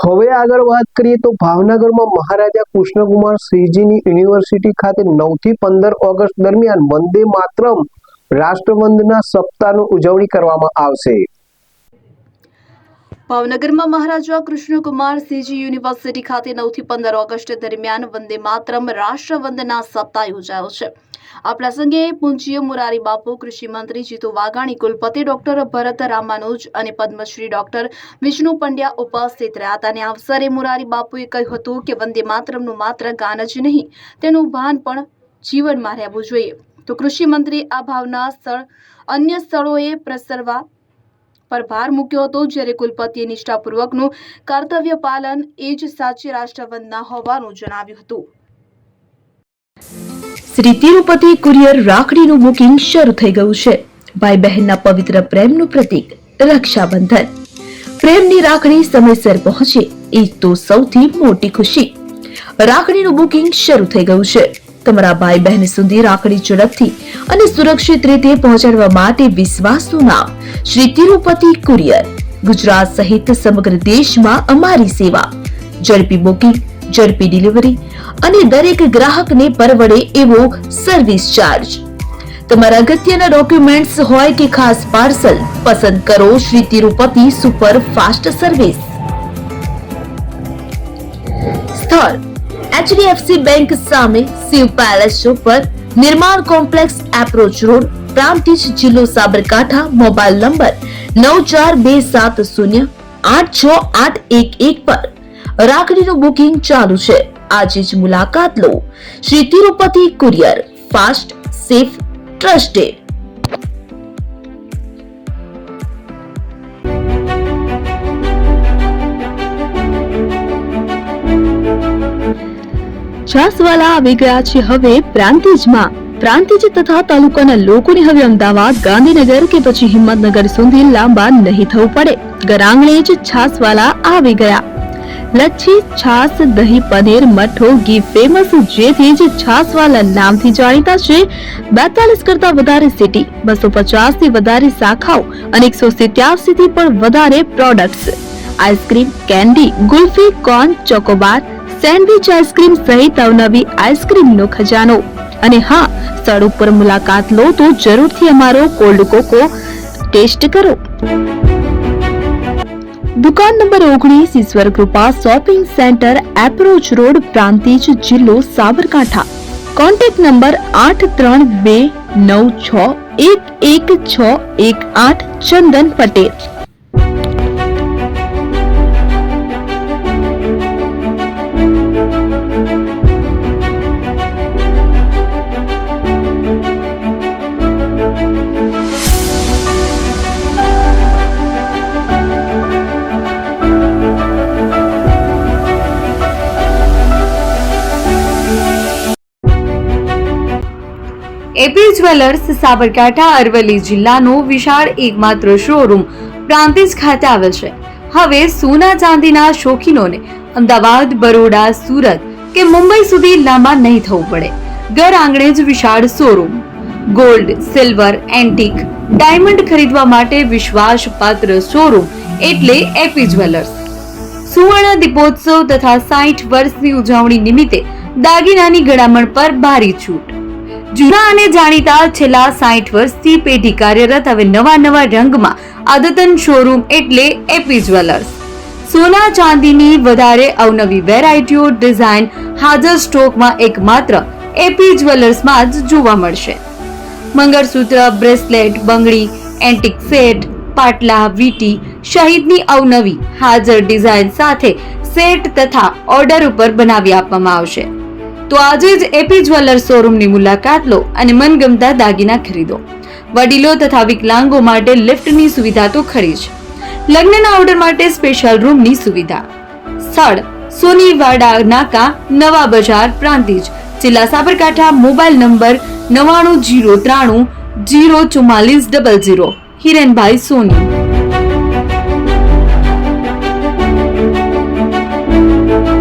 હવે આગળ વાત કરીએ તો ભાવનગરમાં મહારાજા કૃષ્ણકુમાર સિંહજીની યુનિવર્સિટી ખાતે 9 થી 15 ઓગસ્ટ દરમિયાન વંદે માતરમ રાષ્ટ્રવંદના સપ્તાહની ઉજવણી કરવામાં આવશે। ભાવનગરમાં મહારાજા કૃષ્ણકુમાર સિંહજી યુનિવર્સિટી ખાતે 9 થી 15 ઓગસ્ટ દરમિયાન વંદે માતરમ રાષ્ટ્રવંદના સપ્તાહ યોજાયો છે। આ પ્રસંગે પૂજ્ય મોરારી બાપુ, કૃષિ મંત્રી જીતુ વાઘાણી, કુલપતિ ડોક્ટર ભરત રામાનુજ અને પદ્મશ્રી ડોક્ટર વિષ્ણુ પંડ્યા ઉપસ્થિત રહ્યા હતા। અને આ અવસરે મોરારી બાપુએ કહ્યું હતું કે વંદે માતરમનું માત્ર ગાન જ નહીં, તેનું ભાન પણ જીવનમાં રહેવું જોઈએ। તો કૃષિ મંત્રી આ ભાવના અન્ય સ્થળોએ પ્રસરવા પર ભાર મૂક્યો હતો, જ્યારે કુલપતિએ નિષ્ઠાપૂર્વકનું કર્તવ્ય પાલન એ જ સાચી રાષ્ટ્રવંદના હોવાનું જણાવ્યું હતું। શ્રી તિરુપતિ કુરિયર રાખડીનું બુકિંગ શરૂ થઈ ગયું છે। ભાઈ બહેનના પવિત્ર પ્રેમનું પ્રતીક રક્ષાબંધન। પ્રેમની રાખડી સમયસર પહોંચે એ તો સૌથી મોટી ખુશી। રાખડીનું બુકિંગ શરૂ થઈ ગયું છે। તમારા ભાઈ બહેન સુધી રાખડી ઝડપથી અને સુરક્ષિત રીતે પહોંચાડવા માટે વિશ્વાસનું નામ શ્રી તિરુપતિ કુરિયર। ગુજરાત સહિત સમગ્ર દેશમાં અમારી સેવા। ઝડપી બુકિંગ, ઝડપી ડિલિવરી અને દરેક ગ્રાહકને પરવડે એવો સર્વિસ ચાર્જ। તમારા અગત્યના ડોક્યુમેન્ટ્સ હોય કે ખાસ પાર્સલ, પસંદ કરો Shri Tirupati super fast service. સ્થળ HDFC બેંક સામે, શિવ પેલેસ ઉપર, નિર્માણ કોમ્પ્લેક્સ, એપ્રોચ રોડ, પ્રાંતિજ, જિલ્લો સાબરકાંઠા। મોબાઈલ નંબર 9427086811 પર રાખડીનું બુકિંગ ચાલુ છે। આજે જ મુલાકાત લો। Shri Tirupati courier, fast, safe, trusted. છાસવાલા આવી ગયા છે હવે પ્રાંતિજમાં। પ્રાંતિજ તથા તાલુકાના લોકોને હવે અમદાવાદ, ગાંધીનગર કે પછી હિંમતનગર સુધી લાંબા નહીં થવું પડે। ઘર આંગણે જ છાસવાલા આવી ગયા। લચ્છી, છાસ, દહીં, પનીર, મઠો, ઘી ફેમસ, જેથી જ છાસવાલા નામથી જાણીતા છે। 42 કરતા વધારે સિટી, 250 થી વધારે શાખાઓ અને 187 થી પણ વધારે products. Ice cream, candy, kulfi, corn, Chocobar, sandwich ice cream સહિત અવનવી આઈસ્ક્રીમનો ખજાનો। અને હા, સ્થળ ઉપર મુલાકાત લો તો જરૂરથી અમારો કોલ્ડ કોકો ટેસ્ટ કરો। દુકાન number 19, Ishwar Krupa shopping centre, approach road, Prantij, જિલ્લો Sabarkantha. Contact number 8326111618 Chandan Patel. AP jewellers Sabarkantha Aravalli જિલ્લાનો વિશાળ એકમાત્ર શોરૂમ પ્રાંતિજ ખાતે આવેલ છે। હવે સોના ચાંદીના શોખીનોને અમદાવાદ, બરોડા, સુરત કે મુંબઈ સુધી લાંબા નહીં થવું પડે। ઘર આંગણે જ વિશાળ showroom. Gold, silver, antique, diamond ખરીદવા માટે વિશ્વાસપાત્ર શોરૂમ એટલે એપી જ્વેલર્સ। સુવર્ણ દીપોત્સવ તથા 60 વર્ષની ઉજવણી નિમિત્તે દાગીનાની ગળામણ પર ભારી છૂટ। જૂના અને જાણીતા છેલ્લા 60 વર્ષથી પેઢી કાર્યરત હવે નવા રંગમાં અદ્યતન શોરૂમ એટલે એપી જ્વેલર્સ। સોના ચાંદીની વધારે અવનવી વેરાયટીઓ, ડિઝાઇન હાજર સ્ટોકમાં એકમાત્ર એપી જ્વેલર્સમાં જ જોવા મળશે। મંગળસૂત્ર, બ્રેસલેટ, બંગડી, એન્ટિક સેટ, પાટલા, વીટી સહિતની અવનવી હાજર ડિઝાઇન સાથે સેટ તથા ઓર્ડર ઉપર બનાવી આપવામાં આવશે। તો આજે જ એપી જ્વેલર્સ શોરૂમની મુલાકાત લો અને મનગમતા દાગીના ખરીદો। વડીલો તથા વિકલાંગો માટે લિફ્ટની સુવિધા તો ખરી જ, લગ્નના ઓર્ડર માટે સ્પેશિયલ રૂમની સુવિધા। સ્થળ સોનીવાડા નાકા, નવા બજાર, પ્રાંતિજ, જિલ્લા સાબરકાંઠા। Mobile number 9903304400। હિરેનભાઈ સોની।